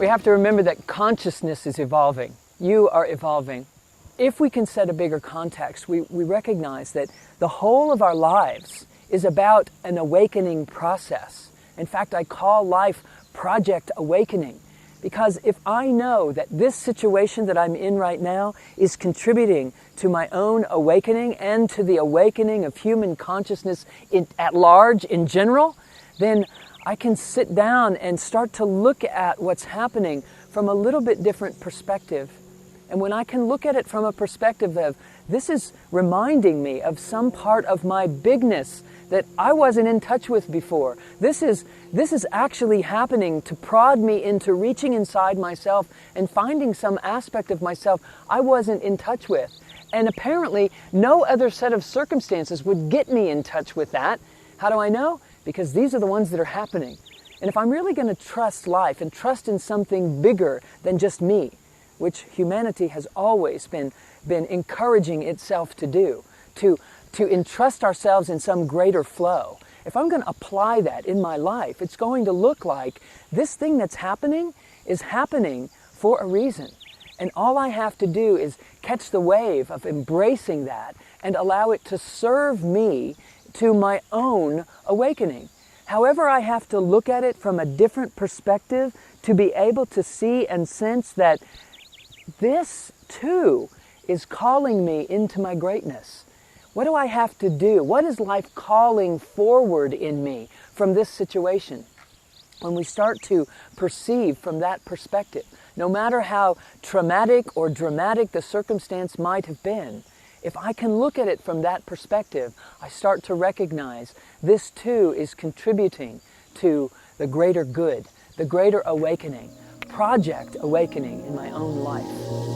We have to remember that consciousness is evolving. You are evolving. If we can set a bigger context, we recognize that the whole of our lives is about an awakening process. In fact, I call life Project Awakening, because if I know that this situation that I'm in right now is contributing to my own awakening and to the awakening of human consciousness at large in general, then I can sit down and start to look at what's happening from a little bit different perspective. And when I can look at it from a perspective of, this is reminding me of some part of my bigness that I wasn't in touch with before. This is actually happening to prod me into reaching inside myself and finding some aspect of myself I wasn't in touch with. And apparently, no other set of circumstances would get me in touch with that. How do I know? Because these are the ones that are happening. And if I'm really going to trust life and trust in something bigger than just me, which humanity has always been encouraging itself to do, to entrust ourselves in some greater flow. If I'm going to apply that in my life, it's going to look like this thing that's happening is happening for a reason. And all I have to do is catch the wave of embracing that and allow it to serve me to my own awakening. However, I have to look at it from a different perspective to be able to see and sense that this, too, is calling me into my greatness. What do I have to do? What is life calling forward in me from this situation? When we start to perceive from that perspective, no matter how traumatic or dramatic the circumstance might have been, if I can look at it from that perspective, I start to recognize this too is contributing to the greater good, the greater awakening, Project Awakening in my own life.